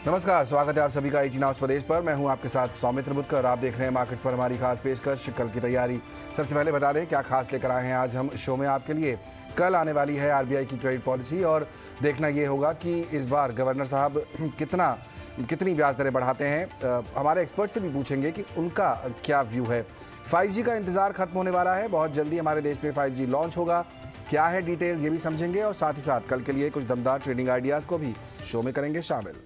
नमस्कार, स्वागत है आप सभी का ET नाउ स्वदेश पर। मैं हूं आपके साथ सौमित्र बुद्धकर। आप देख रहे हैं मार्केट पर हमारी खास पेशकश, कल की तैयारी। सबसे पहले बता दें क्या खास लेकर आए हैं आज हम शो में आपके लिए। कल आने वाली है RBI की क्रेडिट पॉलिसी और देखना ये होगा कि इस बार गवर्नर साहब कितनी ब्याज दरें बढ़ाते हैं। हमारे एक्सपर्ट से भी पूछेंगे कि उनका क्या व्यू है। 5G का इंतजार खत्म होने वाला है, बहुत जल्दी हमारे देश में 5G लॉन्च होगा। क्या है डिटेल्स ये भी समझेंगे और साथ ही साथ कल के लिए कुछ दमदार ट्रेडिंग आइडियाज को भी शो में करेंगे शामिल।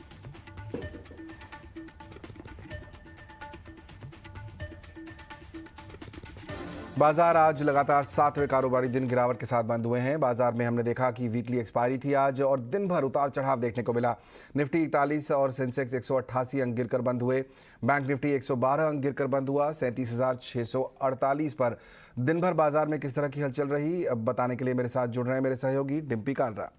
बाजार आज लगातार 7वें कारोबारी दिन गिरावट के साथ बंद हुए हैं। बाजार में हमने देखा कि वीकली एक्सपायरी थी आज और दिन भर उतार चढ़ाव देखने को मिला। निफ्टी 41 और सेंसेक्स 188 अंक गिरकर बंद हुए। बैंक निफ्टी 112 अंक गिरकर बंद हुआ 37,648 पर। दिन भर बाजार में किस तरह की हलचल रही, अब बताने के लिए मेरे साथ जुड़ रहे हैं मेरे सहयोगी डिम्पी कालरा।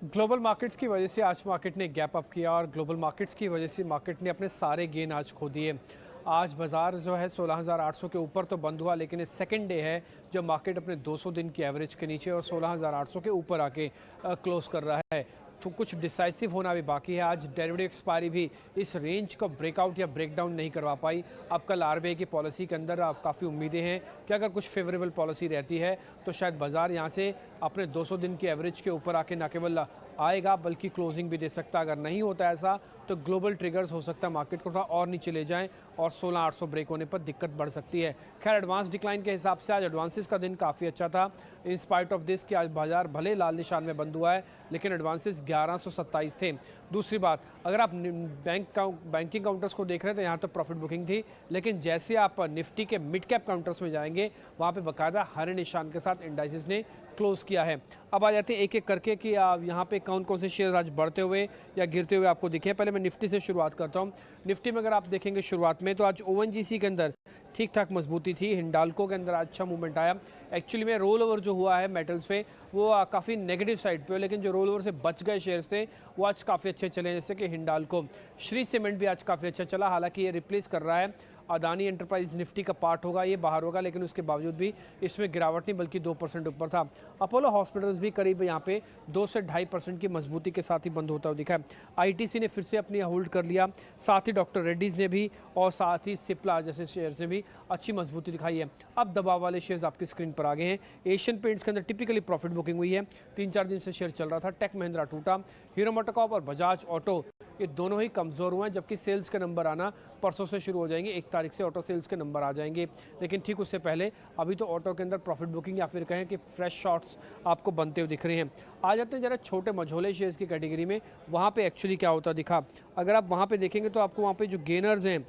ग्लोबल मार्केट्स की वजह से आज मार्केट ने गैप अप किया और ग्लोबल मार्केट्स की वजह से मार्केट ने अपने सारे गेन आज खो दिए। आज बाजार जो है 16,800 के ऊपर तो बंद हुआ, लेकिन ये सेकंड डे है जब मार्केट अपने 200 दिन की एवरेज के नीचे और 16,800 के ऊपर आके क्लोज कर रहा है। तो कुछ डिसाइसिव होना भी बाकी है। आज डेरिवेटिव एक्सपायरी भी इस रेंज का ब्रेकआउट या ब्रेकडाउन नहीं करवा पाई। अब कल RBI की पॉलिसी के अंदर काफ़ी उम्मीदें हैं कि अगर कुछ फेवरेबल पॉलिसी रहती है तो शायद बाजार यहाँ से अपने 200 दिन की एवरेज के ऊपर आके न केवल आएगा बल्कि क्लोजिंग भी दे सकता है। अगर नहीं होता ऐसा तो ग्लोबल ट्रिगर्स हो सकता है मार्केट को थोड़ा और नीचे ले जाएं और 16,800 ब्रेक होने पर दिक्कत बढ़ सकती है। खैर एडवांस डिक्लाइन के हिसाब से आज एडवांसेस का दिन काफ़ी अच्छा था। इन स्पाइट ऑफ दिस कि आज बाजार भले लाल निशान में बंद हुआ है लेकिन एडवांसेस 1127 थे। दूसरी बात, अगर आप बैंकिंग काउंटर्स को देख रहे थे यहाँ तो प्रॉफिट बुकिंग थी, लेकिन जैसे आप निफ्टी के मिड कैप काउंटर्स में जाएंगे वहाँ पे बाकायदा हरे निशान के साथ इंडाइसेस ने क्लोज किया है। अब आ जाते हैं एक एक करके कि यहाँ पे कौन कौन से शेयर आज बढ़ते हुए या गिरते हुए आपको दिखे। पहले मैं निफ्टी से शुरुआत करता हूँ। निफ्टी में अगर आप देखेंगे शुरुआत में तो आज ONGC के अंदर ठीक ठाक मजबूती थी। हिंडाल्को के अंदर अच्छा मूवमेंट आया। एक्चुअली में रोल ओवर जो हुआ है मेटल्स पे वो काफ़ी नेगेटिव साइड पे, लेकिन जो रोल ओवर से बच गए शेयर्स थे वो आज काफ़ी अच्छे चले, जैसे कि हिंडाल्को। श्री सीमेंट भी आज काफ़ी अच्छा चला, हालांकि ये रिप्लेस कर रहा है अदानी एंटरप्राइज निफ्टी का पार्ट होगा, ये बाहर होगा, लेकिन उसके बावजूद भी इसमें गिरावट नहीं बल्कि 2% ऊपर था। अपोलो हॉस्पिटल्स भी करीब यहाँ पे 2 से 2.5% की मजबूती के साथ ही बंद होता हुआ दिखा है। ITC ने फिर से अपनी होल्ड कर लिया, साथ ही डॉक्टर रेड्डीज ने भी और साथ ही सिप्ला जैसे शेयर से भी अच्छी मजबूती दिखाई है। अब दबाव वाले शेयर्स आपकी स्क्रीन पर आ गए हैं। एशियन पेंट्स के अंदर टिपिकली प्रॉफिट बुकिंग हुई है, 3-4 दिन से शेयर चल रहा था। टेक महिंद्रा टूटा, हीरो मोटोकॉर्प और बजाज ऑटो ये दोनों ही कमज़ोर हुए हैं, जबकि सेल्स के नंबर आना परसों से शुरू हो जाएंगे। 1 तारीख से ऑटो सेल्स के नंबर आ जाएंगे, लेकिन ठीक उससे पहले अभी तो ऑटो के अंदर प्रॉफिट बुकिंग या फिर कहें कि फ्रेश शॉट्स आपको बनते हुए दिख रहे हैं। आ जाते हैं जरा छोटे मझोले शेयर्स की कैटेगरी में, वहाँ पे एक्चुअली क्या होता दिखा। अगर आप वहाँ पे देखेंगे तो आपको वहाँ पे जो गेनर्स हैं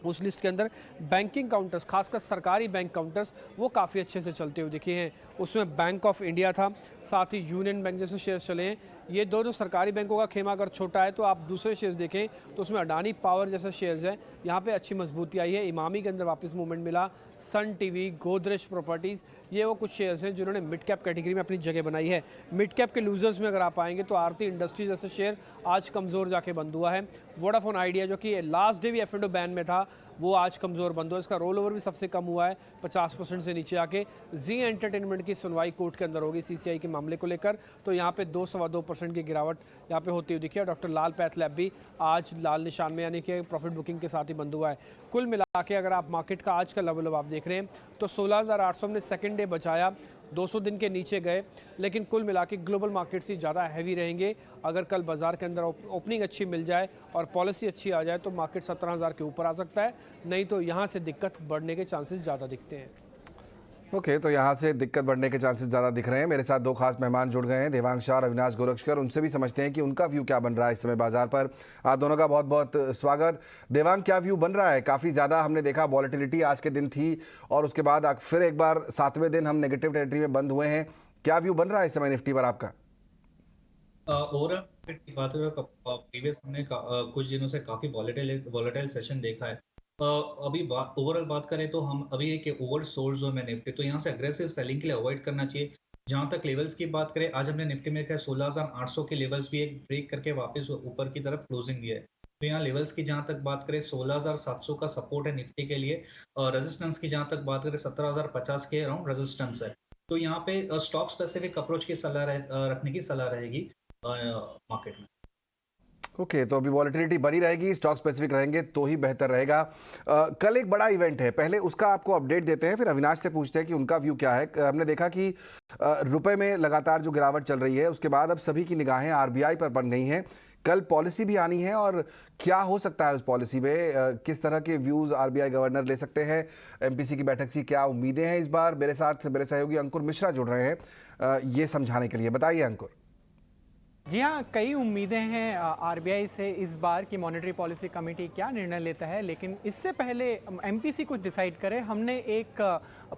उस लिस्ट के अंदर बैंकिंग काउंटर्स, खासकर सरकारी बैंक काउंटर्स, वो काफ़ी अच्छे से चलते हुए दिखे हैं। उसमें बैंक ऑफ इंडिया था, साथ ही यूनियन बैंक जैसे शेयर्स चले हैं। ये दो जो सरकारी बैंकों का खेमा अगर छोटा है तो आप दूसरे शेयर्स देखें तो उसमें अडानी पावर जैसे शेयर्स हैं, यहाँ पे अच्छी मजबूती आई है। इमामी के अंदर वापस मूवमेंट मिला। सन टीवी, गोदरेज प्रॉपर्टीज़, ये वो कुछ शेयर्स हैं जिन्होंने मिड कैप कैटेगरी में अपनी जगह बनाई है। मिड कैप के लूजर्स में अगर आप आएंगे तो आरती इंडस्ट्रीज जैसे शेयर आज कमज़ोर जाके बंद हुआ है। वोडाफोन आइडिया जो कि लास्ट डे भी F&O बैन में था वो आज कमज़ोर बंद हुआ। इसका रोल ओवर भी सबसे कम हुआ है, 50% से नीचे आके। जी एंटरटेनमेंट की सुनवाई कोर्ट के अंदर होगी CCI के मामले को लेकर, तो यहाँ पे 2-2.25% की गिरावट यहाँ पे होती हुई दिखी है। डॉक्टर लाल पैथ लैब भी आज लाल निशान में यानी कि प्रॉफिट बुकिंग के साथ ही बंद हुआ है। कुल मिला के अगर आप मार्केट का आज का लेवल आप देख रहे हैं तो 16,800 ने सेकेंड डे बचाया, 200 दिन के नीचे गए, लेकिन कुल मिला के ग्लोबल मार्केट्स ही ज़्यादा हैवी रहेंगे। अगर कल बाजार के अंदर ओपनिंग अच्छी मिल जाए और पॉलिसी अच्छी आ जाए तो मार्केट 17,000 के ऊपर आ सकता है, नहीं तो यहाँ से दिक्कत बढ़ने के चांसेस ज़्यादा दिखते हैं। ओके, तो यहाँ से दिक्कत बढ़ने के चांसेस ज़्यादा दिख रहे हैं। मेरे साथ 2 खास मेहमान जुड़ गए हैं, देवांग शाह और अविनाश गोरक्षकर। उनसे भी समझते हैं कि उनका व्यू क्या बन रहा है इस समय बाजार पर। आप दोनों का बहुत बहुत स्वागत। देवांग, क्या व्यू बन रहा है? काफ़ी ज़्यादा हमने देखा वॉलेटिलिटी आज के दिन थी और उसके बाद फिर एक बार 7वें दिन हम नेगेटिव टेरिटरी में बंद हुए हैं। क्या व्यू बन रहा है इस समय निफ्टी पर आपका? ओवरऑल की बात करें तो प्रीवियस हमने कुछ दिनों से काफी वॉलेटाइल सेशन देखा है। अभी ओवरऑल बात करें तो हम अभी एक ओवर सोल्ड जोन में निफ्टी, तो यहाँ से अग्रेसिव सेलिंग के लिए अवॉइड करना चाहिए। जहां तक लेवल्स की बात करें, आज हमने निफ्टी में देखा 16,800 के लेवल्स भी एक ब्रेक करके वापस ऊपर की तरफ क्लोजिंग दिया है। तो यहाँ लेवल्स की जहां तक बात करें 16,700 का सपोर्ट है निफ्टी के लिए, और रेजिस्टेंस की जहां तक बात करें 17,050 के अराउंड रेजिस्टेंस है। तो यहाँ पे स्टॉक स्पेसिफिक अप्रोच की सलाह रखने की सलाह रहेगी। मार्केट में। ओके तो अभी वॉलेटिलिटी बनी रहेगी, स्टॉक स्पेसिफिक रहेंगे तो ही बेहतर रहेगा। कल एक बड़ा इवेंट है, पहले उसका आपको अपडेट देते हैं, फिर अविनाश से पूछते हैं कि उनका व्यू क्या है। हमने देखा कि रुपए में लगातार जो गिरावट चल रही है उसके बाद अब सभी की निगाहें आरबीआई पर बन गई हैं। कल पॉलिसी भी आनी है और क्या हो सकता है उस पॉलिसी में, किस तरह के व्यूज आरबीआई गवर्नर ले सकते हैं, एमपीसी की बैठक से क्या उम्मीदें हैं इस बार। मेरे साथ मेरे सहयोगी अंकुर मिश्रा जुड़ रहे हैं ये समझाने के लिए। बताइए अंकुर। जी हाँ, कई उम्मीदें हैं आरबीआई से इस बार की मॉनेटरी पॉलिसी कमेटी क्या निर्णय लेता है, लेकिन इससे पहले एमपीसी कुछ डिसाइड करे, हमने एक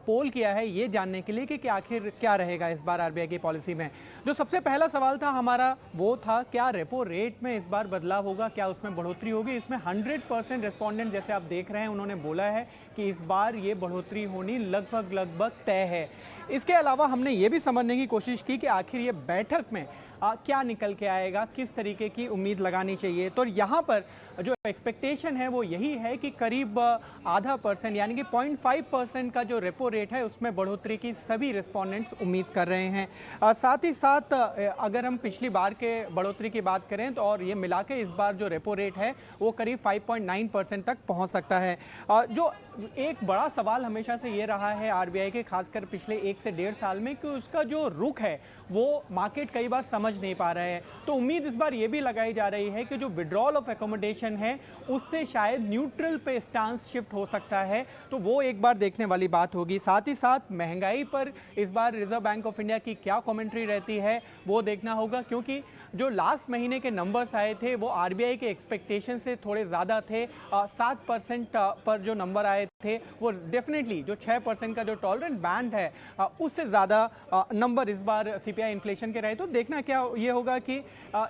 पोल किया है ये जानने के लिए कि आखिर क्या रहेगा इस बार आरबीआई की पॉलिसी में। जो सबसे पहला सवाल था हमारा वो था क्या रेपो रेट में इस बार बदलाव होगा, क्या उसमें बढ़ोतरी होगी। इसमें 100% रेस्पोंडेंट जैसे आप देख रहे हैं उन्होंने बोला है कि इस बार ये बढ़ोतरी होनी लगभग तय है। इसके अलावा हमने ये भी समझने की कोशिश की कि आखिर ये बैठक में क्या निकल के आएगा, किस तरीके की उम्मीद लगानी चाहिए। तो यहाँ पर जो एक्सपेक्टेशन है वो यही है कि करीब आधा % यानी कि 0.5% का जो रेपो रेट है उसमें बढ़ोतरी की सभी रिस्पोंडेंट्स उम्मीद कर रहे हैं। साथ ही साथ अगर हम पिछली बार के बढ़ोतरी की बात करें तो और ये मिला के इस बार जो रेपो रेट है वो करीब 5.9% तक पहुँच सकता है। जो एक बड़ा सवाल हमेशा से ये रहा है आरबीआई के, खासकर पिछले 1 से 1.5 साल में, कि उसका जो रुख है वो मार्केट कई बार समझ नहीं पा रहा है। तो उम्मीद इस बार ये भी लगाई जा रही है कि जो विड्रॉल ऑफ एकोमोडेशन है उससे शायद न्यूट्रल पे स्टांस शिफ्ट हो सकता है, तो वो एक बार देखने वाली बात होगी। साथ ही साथ महंगाई पर इस बार रिजर्व बैंक ऑफ इंडिया की क्या कमेंट्री रहती है वो देखना होगा, क्योंकि जो लास्ट महीने के नंबर्स आए थे वो आरबीआई के एक्सपेक्टेशन से थोड़े ज़्यादा थे। 7% पर जो नंबर आए थे वो डेफिनेटली जो 6% का जो टॉलरेंट बैंड है उससे ज़्यादा नंबर इस बार सीपीआई इन्फ्लेशन के रहे। तो देखना क्या ये होगा कि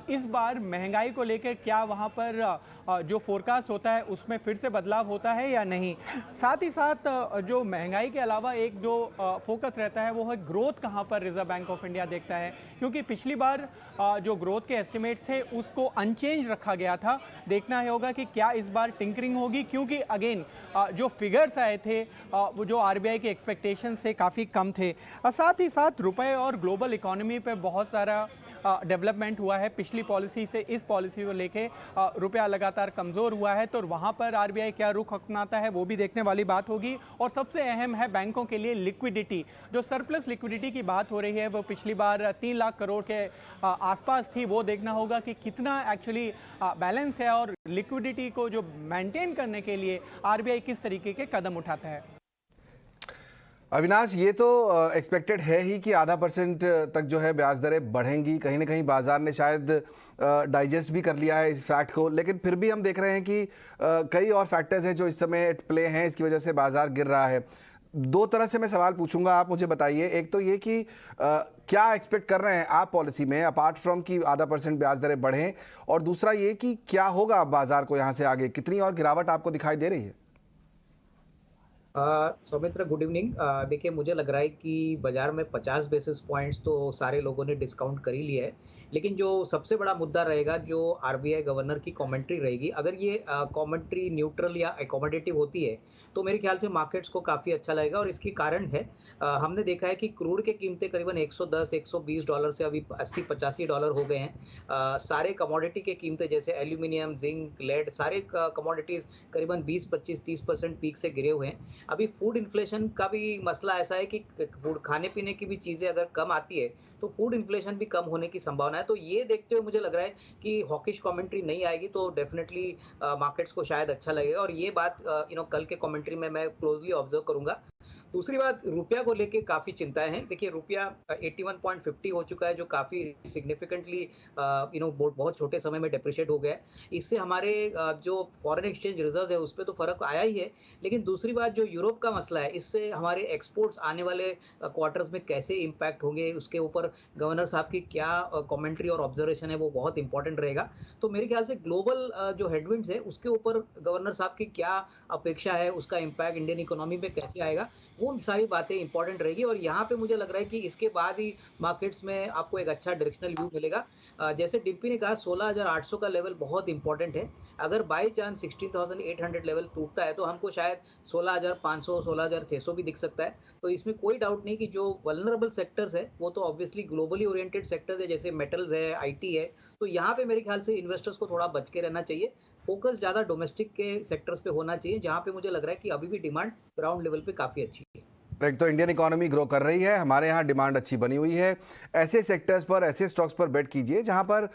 इस बार महंगाई को लेकर क्या वहाँ पर जो फोरकास्ट होता है उसमें फिर से बदलाव होता है या नहीं। साथ ही साथ जो महंगाई के अलावा एक जो फोकस रहता है वो है ग्रोथ, कहाँ पर रिजर्व बैंक ऑफ इंडिया देखता है, क्योंकि पिछली बार जो ग्रोथ के एस्टिमेट थे उसको अनचेंज रखा गया था। देखना ही होगा कि क्या इस बार टिंकरिंग होगी, क्योंकि अगेन जो फिगर्स आए थे वो जो आरबीआई के एक्सपेक्टेशन से काफ़ी कम थे। साथ ही साथ रुपए और ग्लोबल इकोनॉमी पे बहुत सारा डेवलपमेंट हुआ है पिछली पॉलिसी से इस पॉलिसी को लेके। रुपया लगातार कमज़ोर हुआ है, तो वहाँ पर आरबीआई क्या रुख अपनाता है वो भी देखने वाली बात होगी। और सबसे अहम है बैंकों के लिए लिक्विडिटी। जो सरप्लस लिक्विडिटी की बात हो रही है वो पिछली बार 3 लाख करोड़ के आसपास थी, वो देखना होगा कि कितना एक्चुअली बैलेंस है और लिक्विडिटी को जो मेंटेन करने के लिए आरबीआई किस तरीके के कदम उठाता है। अविनाश, ये तो एक्सपेक्टेड है ही कि आधा % तक जो है ब्याज दरें बढ़ेंगी। कहीं ना कहीं बाजार ने शायद डाइजेस्ट भी कर लिया है इस फैक्ट को, लेकिन फिर भी हम देख रहे हैं कि कई और फैक्टर्स हैं जो इस समय एट प्ले हैं, इसकी वजह से बाजार गिर रहा है। 2 तरह से मैं सवाल पूछूंगा, आप मुझे बताइए। एक तो ये कि क्या एक्सपेक्ट कर रहे हैं आप पॉलिसी में, अपार्ट फ्रॉम कि आधा % ब्याज दरें बढ़ें, और दूसरा ये कि क्या होगा बाजार को यहाँ से आगे, कितनी और गिरावट आपको दिखाई दे रही है? Soumitra, good evening. देखिए, मुझे लग रहा है कि बाजार में 50 बेसिस पॉइंट्स तो सारे लोगों ने डिस्काउंट कर ही लिया है, लेकिन जो सबसे बड़ा मुद्दा रहेगा जो आरबीआई गवर्नर की कमेंट्री रहेगी, अगर ये कमेंट्री न्यूट्रल या एकोमोडेटिव होती है तो मेरे ख्याल से मार्केट्स को काफ़ी अच्छा लगेगा। और इसकी कारण है हमने देखा है कि क्रूड के कीमतें करीबन $110-120 से अभी $80-85 हो गए हैं। सारे कमोडिटी के कीमतें जैसे एल्यूमिनियम, जिंक, लेड, सारे कमोडिटीज़ करीबन 20-25-30% पीक से गिरे हुए हैं। अभी फूड इन्फ्लेशन का भी मसला ऐसा है कि फूड, खाने पीने की भी चीज़ें अगर कम आती है तो फूड इन्फ्लेशन भी कम होने की संभावना है। तो ये देखते हुए मुझे लग रहा है कि हॉकिश कमेंट्री नहीं आएगी, तो डेफिनेटली मार्केट्स को शायद अच्छा लगेगा। और ये बात कल के कमेंट्री में मैं क्लोजली ऑब्जर्व करूंगा। दूसरी बात, रुपया को लेके काफ़ी चिंताएं हैं। देखिए, रुपया 81.50 हो चुका है, जो काफ़ी सिग्निफिकेंटली बहुत छोटे समय में डिप्रिशिएट हो गया है। इससे हमारे जो फॉरेन एक्सचेंज रिजर्व है उस पर तो फर्क आया ही है, लेकिन दूसरी बात जो यूरोप का मसला है, इससे हमारे एक्सपोर्ट्स आने वाले क्वार्टर्स में कैसे इम्पैक्ट होंगे, उसके ऊपर गवर्नर साहब की क्या कमेंट्री और ऑब्जर्वेशन है वो बहुत इंपॉर्टेंट रहेगा। तो मेरे ख्याल से ग्लोबल जो हेडविंड्स है उसके ऊपर गवर्नर साहब की क्या अपेक्षा है, उसका इम्पैक्ट इंडियन इकोनॉमी पे कैसे आएगा, वो सारी बातें इंपॉर्टेंट रहेगी और यहाँ पे मुझे लग रहा है कि इसके बाद ही मार्केट्स में आपको एक अच्छा डायरेक्शनल व्यू मिलेगा। जैसे डिम्पी ने कहा 16,800 का लेवल बहुत इंपॉर्टेंट है। अगर बाय चांस 16,800 लेवल टूटता है तो हमको शायद 16,500 16,600 भी दिख सकता है। तो इसमें कोई डाउट नहीं कि जो वल्नरेबल सेक्टर्स है वो तो ऑब्वियसली ग्लोबली ओरिएंटेड सेक्टर्स है, जैसे मेटल्स है, आईटी है। तो यहाँ पे मेरे ख्याल से इन्वेस्टर्स को थोड़ा बच के रहना चाहिए। फोकस ज़्यादा डोमेस्टिक के सेक्टर्स पे होना चाहिए, जहाँ पे मुझे लग रहा है कि अभी भी डिमांड ग्राउंड लेवल पे काफ़ी अच्छी है। एक तो इंडियन इकोनॉमी ग्रो कर रही है, हमारे यहाँ डिमांड अच्छी बनी हुई है। ऐसे सेक्टर्स पर, ऐसे स्टॉक्स पर बेट कीजिए जहाँ पर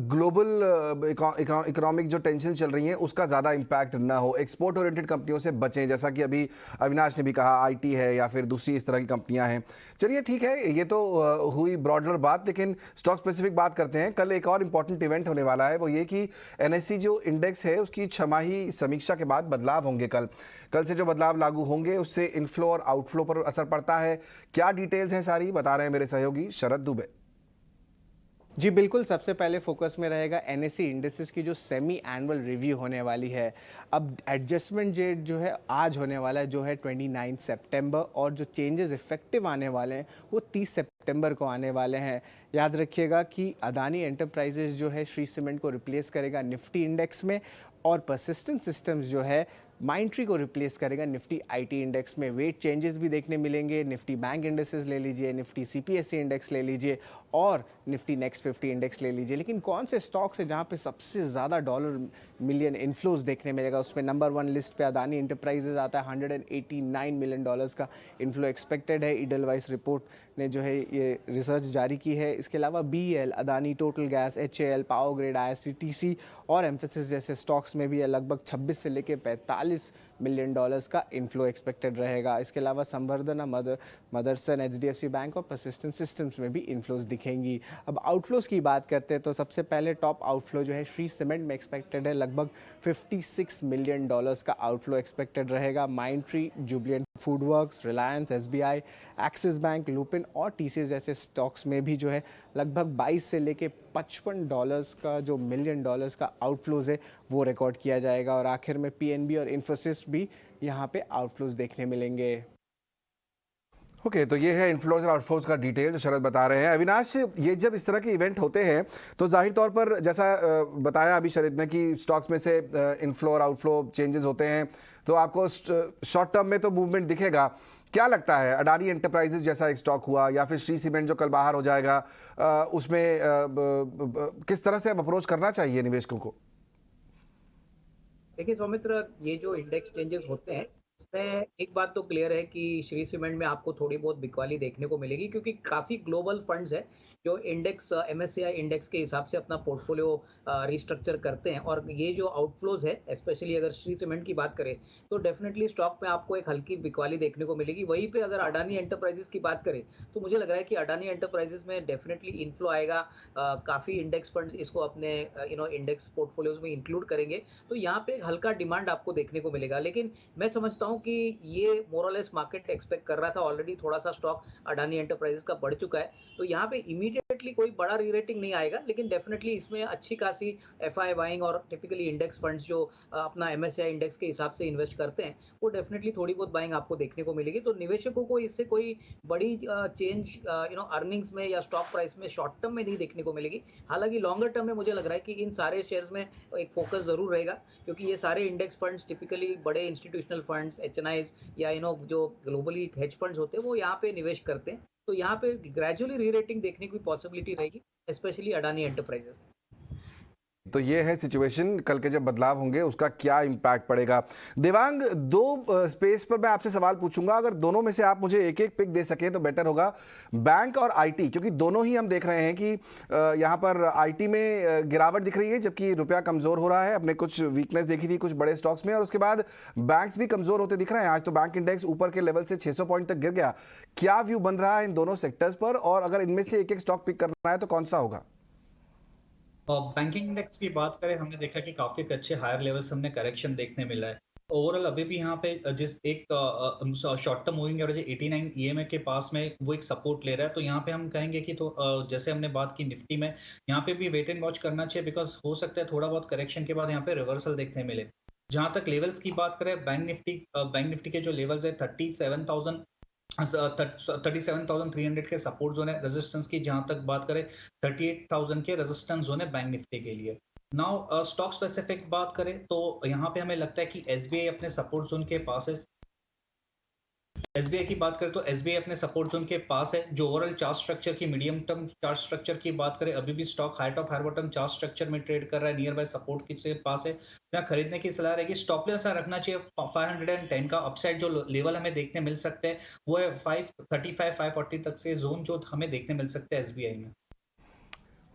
ग्लोबल इकोनॉमिक जो टेंशन चल रही है उसका ज़्यादा इम्पैक्ट ना हो। एक्सपोर्ट ओरिएंटेड कंपनियों से बचें, जैसा कि अभी अविनाश ने भी कहा, आईटी है या फिर दूसरी इस तरह की कंपनियां हैं। चलिए ठीक है, ये तो हुई ब्रॉडर बात, लेकिन स्टॉक स्पेसिफिक बात करते हैं। कल एक और इम्पॉर्टेंट इवेंट होने वाला है, वो ये कि एनएससी जो इंडेक्स है उसकी छमाही समीक्षा के बाद बदलाव होंगे। कल से जो बदलाव लागू होंगे उससे इनफ्लो और आउटफ्लो पर असर पड़ता है। क्या डिटेल्स हैं सारी बता रहे हैं मेरे सहयोगी शरद दुबे। जी बिल्कुल, सबसे पहले फोकस में रहेगा एनएससी इंडेक्सेस की जो सेमी एनुअल रिव्यू होने वाली है। अब एडजस्टमेंट डेट जो है आज होने वाला है, जो है 29 सितंबर, और जो चेंजेस इफेक्टिव आने वाले हैं वो 30 सितंबर को आने वाले हैं। याद रखिएगा कि अदानी एंटरप्राइजेज जो है श्री सीमेंट को रिप्लेस करेगा निफ्टी इंडेक्स में, और परसिस्टेंट सिस्टम्स जो है माइंट्री को रिप्लेस करेगा निफ्टी आईटी इंडेक्स में। वेट चेंजेस भी देखने मिलेंगे। निफ्टी बैंक इंडेक्सेस ले लीजिए, निफ्टी सीपीएससी इंडेक्स ले लीजिए और निफ्टी नेक्स्ट 50 इंडेक्स ले लीजिए। लेकिन कौन से स्टॉक्स है जहां पे सबसे ज़्यादा डॉलर मिलियन इन्फ्लोज देखने मिलेगा, उसमें नंबर 1 लिस्ट पे अदानी एंटरप्राइजेज आता है। 189 मिलियन डॉलर्स का इन्फ्लो एक्सपेक्टेड है। ईडलवाइस रिपोर्ट ने जो है ये रिसर्च जारी की है। इसके अलावा BL, Adani Total gas, HAL, power grid, IRCTC और एम्फेसिस जैसे स्टॉक्स में भी लगभग 26 से लेकर 45 मिलियन डॉलर्स का इन्फ्लो एक्सपेक्टेड रहेगा। इसके अलावा संवर्धना, मदरसन, एचडीएफसी बैंक और परसिस्टेंट सिस्टम्स में भी इन्फ्लोज दिखेंगी। अब आउटफ्लोज की बात करते हैं तो सबसे पहले टॉप आउटफ्लो जो है श्री सीमेंट में एक्सपेक्टेड है। लगभग 56 मिलियन डॉलर्स का आउटफ्लो एक्सपेक्टेड रहेगा। माइंट्री, Jubilant FoodWorks, Reliance, SBI, axis bank, Lupin और टीसीएस जैसे स्टॉक्स में भी जो है लगभग 22 से लेके 55 डॉलर्स का जो मिलियन डॉलर्स का आउटफ्लोज है वो रिकॉर्ड किया जाएगा। और आखिर में पीएनबी और इन्फोसिस भी यहाँ पे आउटफ्लोज देखने मिलेंगे। ओके, तो ये है इनफ्लोज और आउटफ्लोज का डिटेल जो शरद बता रहे हैं। अविनाश, ये जब इस तरह के इवेंट होते हैं तो जाहिर तौर पर जैसा बताया अभी शरद ने कि स्टॉक्स में से इनफ्लो और आउटफ्लो चेंजेस होते हैं, तो आपको शॉर्ट टर्म में तो मूवमेंट दिखेगा। क्या लगता है, अडानी एंटरप्राइजेज जैसा एक स्टॉक हुआ या फिर श्री सीमेंट जो कल बाहर हो जाएगा, उसमें किस तरह से अब अप्रोच करना चाहिए निवेशकों को? देखिए सौमित्र, ये जो इंडेक्स चेंजेस होते हैं इसमें एक बात तो क्लियर है कि श्री सीमेंट में आपको थोड़ी बहुत बिकवाली देखने को मिलेगी, क्योंकि काफी ग्लोबल फंड्स है जो इंडेक्स एमएससीआई इंडेक्स के हिसाब से अपना पोर्टफोलियो रिस्ट्रक्चर करते हैं। और ये जो आउटफ्लोज है, स्पेशली अगर श्री सीमेंट की बात करें तो डेफिनेटली स्टॉक में आपको एक हल्की बिकवाली देखने को मिलेगी। वहीं पे अगर अडानी एंटरप्राइजेस की बात करें तो मुझे लग रहा है कि अडानी एंटरप्राइजेस में डेफिनेटली इनफ्लो आएगा। काफी इंडेक्स फंड्स इसको अपने इंडेक्स पोर्टफोलियोज में इंक्लूड करेंगे, तो यहाँ पे एक हल्का डिमांड आपको देखने को मिलेगा। लेकिन मैं समझता हूँ कि ये मोरलेस मार्केट एक्सपेक्ट कर रहा था, ऑलरेडी थोड़ा सा स्टॉक अडानी एंटरप्राइजेस का बढ़ चुका है, तो यहाँ पे इमीडिएटली कोई बड़ा रीरेटिंग नहीं आएगा। लेकिन डेफिनेटली इसमें अच्छी खासी एफआई बाइंग और टिपिकली इंडेक्स फंड्स जो अपना एमएससीआई इंडेक्स के हिसाब से इन्वेस्ट करते हैं वो डेफिनेटली थोड़ी बहुत बाइंग आपको देखने को मिलेगी। तो निवेशकों को इससे कोई बड़ी चेंज अर्निंग्स में या स्टॉक प्राइस में शॉर्ट टर्म में नहीं देखने को मिलेगी। हालांकि लॉन्गर टर्म में मुझे लग रहा है कि इन सारे शेयर्स में एक फोकस जरूर रहेगा, क्योंकि ये सारे इंडेक्स फंड्स टिपिकली बड़े इंस्टीट्यूशनल फंड्स, एचएनआईज या जो ग्लोबली हेज फंड्स होते हैं वो यहाँ पे निवेश करते हैं। तो यहाँ पे ग्रेजुअली रीरेटिंग देखने की पॉसिबिलिटी रहेगी, स्पेशली अडानी एंटरप्राइजेस। तो ये है सिचुएशन, कल के जब बदलाव होंगे उसका क्या इम्पैक्ट पड़ेगा। देवांग, दो स्पेस पर मैं आपसे सवाल पूछूंगा, अगर दोनों में से आप मुझे एक एक पिक दे सकें तो बेटर होगा। बैंक और आईटी, क्योंकि दोनों ही हम देख रहे हैं कि यहाँ पर आईटी में गिरावट दिख रही है जबकि रुपया कमजोर हो रहा है। अपने कुछ वीकनेस देखी थी कुछ बड़े स्टॉक्स में, और उसके बाद बैंक्स भी कमजोर होते दिख रहे हैं। आज तो बैंक इंडेक्स ऊपर के लेवल से 600 पॉइंट तक गिर गया। क्या व्यू बन रहा है इन दोनों सेक्टर्स पर, और अगर इनमें से एक एक स्टॉक पिक करना है तो कौन सा होगा? बैंकिंग इंडेक्स की बात करें, हमने देखा कि काफी अच्छे हायर लेवल्स हमने करेक्शन देखने मिला है। ओवरऑल अभी भी यहाँ पे जिस एक short term moving average 89 EMA के पास में वो एक सपोर्ट ले रहा है, तो यहाँ पे हम कहेंगे कि तो जैसे हमने बात की निफ्टी में, यहाँ पे भी वेट एंड वॉच करना चाहिए, बिकॉज हो सकता है थोड़ा बहुत करेक्शन के बाद यहाँ पे रिवर्सल देखने मिले। जहां तक लेवल्स की बात करें, बैंक निफ्टी के जो लेवल्स है 37,300 के सपोर्ट जोन है। रेजिस्टेंस की जहां तक बात करें 38,000 के रेजिस्टेंस जोन है बैंक निफ्टी के लिए। नाउ स्टॉक स्पेसिफिक बात करें तो यहाँ पे हमें लगता है कि एसबीआई अपने सपोर्ट जोन के पास है। एसबीआई की बात करें तो एसबीआई अपने सपोर्ट जोन के पास है। जो ओवरऑल चार्ट स्ट्रक्चर की मीडियम टर्म चार्ट स्ट्रक्चर की बात करें, अभी भी stock high top high bottom chart structure में ट्रेड कर रहा है, नियर बाय सपोर्ट के से पास है, जहां खरीदने की सलाह रहेगी। स्टॉप लॉस रखना चाहिए 510 का। अपसाइड जो लेवल हमें देखने मिल सकते हैं वो है 535 540 तक से जोन जो हमें देखने मिल सकते हैं एसबीआई में।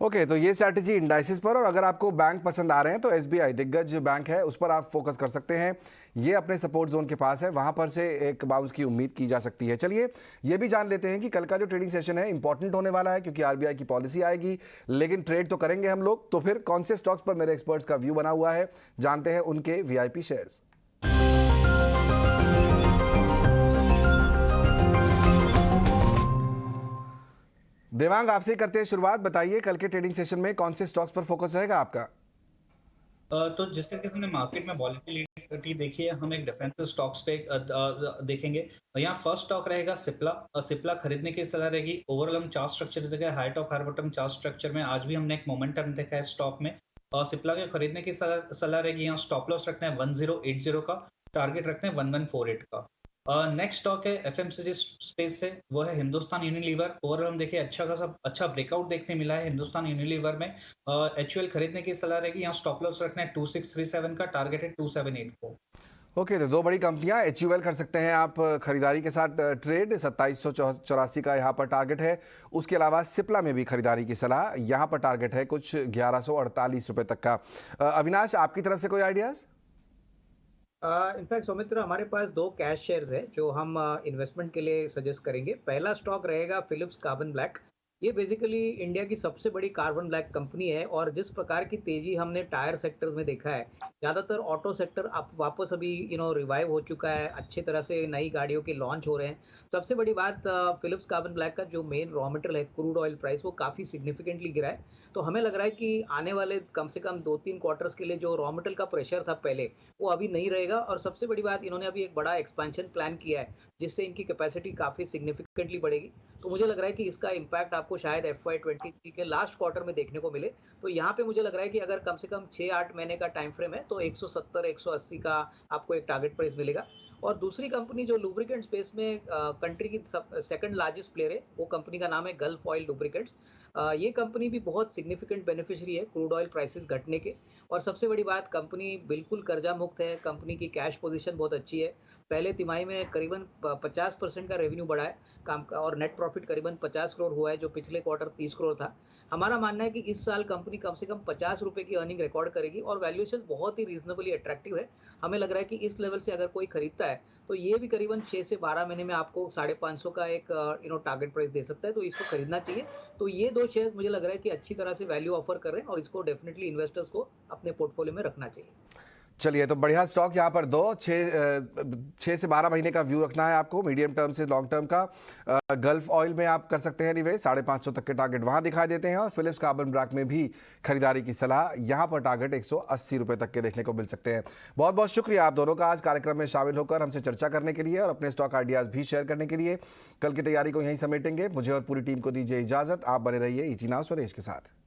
ओके, तो ये स्ट्रैटेजी इंडाइसिस पर, और अगर आपको बैंक पसंद आ रहे हैं तो एसबीआई दिग्गज बैंक है, उस पर आप फोकस कर सकते हैं। ये अपने सपोर्ट जोन के पास है, वहां पर से एक बाउंस की उम्मीद की जा सकती है। चलिए ये भी जान लेते हैं कि कल का जो ट्रेडिंग सेशन है इंपॉर्टेंट होने वाला है, क्योंकि आरबीआई की पॉलिसी आएगी, लेकिन ट्रेड तो करेंगे हम लोग। तो फिर कौन से स्टॉक्स पर मेरे एक्सपर्ट्स का व्यू बना हुआ है, जानते हैं उनके वीआईपी शेयर्स। देवांग, आपसे ही करते हैं शुरुआत। बताइए कल के ट्रेडिंग सेशन में कौन से स्टॉक्स पर फोकस रहेगा आपका? तो जिस तरीके से हमने मार्केट में वॉलेटिलिटी देखी है, हम एक डिफेंसिव स्टॉक्स पे देखेंगे। यहाँ फर्स्ट स्टॉक रहेगा सिप्ला। सिप्ला खरीदने की सलाह रहेगी। ओवरऑल हम चार्ट स्ट्रक्चर देखा है, high top high bottom chart structure में आज भी हमने एक मोमेंटम देखा है स्टॉक में। और सिप्ला के खरीदने की सलाह रहेगी। यहाँ स्टॉप लॉस रखना है 1080 का, टारगेट रखते हैं 1148 का। नेक्स्ट स्टॉक है एफएमसीजी स्पेस से, वो है हिंदुस्तान यूनिलीवर। ओवरऑल हम देखिए अच्छा ब्रेकआउट देखने मिला है हिंदुस्तान यूनिलीवर में। एचयूएल खरीदने की सलाह रहेगी। यहाँ स्टॉप लॉस रखना है 2637 का, टारगेट है 2784। ओके, तो दो बड़ी कंपनियां, एचयूएल कर सकते हैं आप खरीदारी के साथ ट्रेड, 2784 का यहाँ पर टारगेट है। उसके अलावा सिप्ला में भी खरीदारी की सलाह, यहाँ पर टारगेट है कुछ 1148 रुपए तक का। अविनाश, आपकी तरफ से कोई आइडियाज? इनफैक्ट सौमित्र, हमारे पास दो कैश शेयर्स है जो हम इन्वेस्टमेंट के लिए सजेस्ट करेंगे। पहला स्टॉक रहेगा फिलिप्स कार्बन ब्लैक। ये बेसिकली इंडिया की सबसे बड़ी कार्बन ब्लैक कंपनी है, और जिस प्रकार की तेजी हमने टायर सेक्टर्स में देखा है, ज़्यादातर ऑटो सेक्टर अब वापस अभी रिवाइव हो चुका है, अच्छे तरह से नई गाड़ियों के लॉन्च हो रहे हैं। सबसे बड़ी बात, फिलिप्स कार्बन ब्लैक का जो मेन रॉ मटेरियल है क्रूड ऑयल प्राइस, वो काफ़ी सिग्निफिकेंटली गिरा है। तो हमें लग रहा है कि आने वाले कम से कम 2-3 क्वार्टर्स के लिए जो रॉ मटेरियल का प्रेशर था पहले, वो अभी नहीं रहेगा। और सबसे बड़ी बात, इन्होंने अभी एक बड़ा एक्सपेंशन प्लान किया है, जिससे इनकी कैपेसिटी काफ़ी सिग्निफिकेंटली बढ़ेगी। तो मुझे लग रहा है कि इसका इम्पैक्ट आपको शायद FY23 के लास्ट क्वार्टर में देखने को मिले। तो यहाँ पे मुझे लग रहा है कि अगर कम से कम 6-8 महीने का टाइम फ्रेम है तो 170-180 का आपको एक टारगेट प्राइस मिलेगा। और दूसरी कंपनी जो लुब्रिकेंट स्पेस में कंट्री की सेकंड लार्जेस्ट प्लेयर है, वो कंपनी का नाम है गल्फ ऑयल लुब्रिकेंट्स। ये कंपनी भी बहुत सिग्निफिकेंट बेनिफिशियरी है क्रूड ऑयल प्राइसेस घटने के। और सबसे बड़ी बात, कंपनी बिल्कुल कर्जा मुक्त है, कंपनी की कैश पोजीशन बहुत अच्छी है। पहले तिमाही में करीबन 50% का रेवेन्यू बढ़ा है काम का, और नेट प्रॉफिट करीबन 50 करोड़ हुआ है, जो पिछले क्वार्टर 30 करोड़ था। हमारा मानना है कि इस साल कंपनी कम से कम 50 रुपए की अर्निंग रिकॉर्ड करेगी, और वैल्यूएशन बहुत ही रीजनेबली अट्रैक्टिव है। हमें लग रहा है कि इस लेवल से अगर कोई खरीदता है तो ये भी करीबन 6 से 12 महीने में आपको 550 का एक टारगेट प्राइस दे सकता है, तो इसको खरीदना चाहिए। तो ये दो शेयर्स मुझे लग रहा है कि अच्छी तरह से वैल्यू ऑफर कर रहे हैं, और इसको डेफिनेटली इन्वेस्टर्स को अपने पोर्टफोलियो में रखना चाहिए। चलिए, तो बढ़िया स्टॉक यहाँ पर दो, 6 से 12 महीने का व्यू रखना है आपको, मीडियम टर्म से लॉन्ग टर्म का। गल्फ ऑयल में आप कर सकते हैं निवेश, 550 तक के टारगेट वहां दिखाई देते हैं। और फिलिप्स कार्बन ब्लैक में भी खरीदारी की सलाह, यहाँ पर टारगेट 180 रुपए तक के देखने को मिल सकते हैं। बहुत बहुत शुक्रिया आप दोनों का आज कार्यक्रम में शामिल होकर हमसे चर्चा करने के लिए और अपने स्टॉक आइडियाज भी शेयर करने के लिए। कल की तैयारी को यहीं समेटेंगे। मुझे और पूरी टीम को दीजिए इजाजत। आप बने रहिए ईटी नाउ स्वदेश के साथ।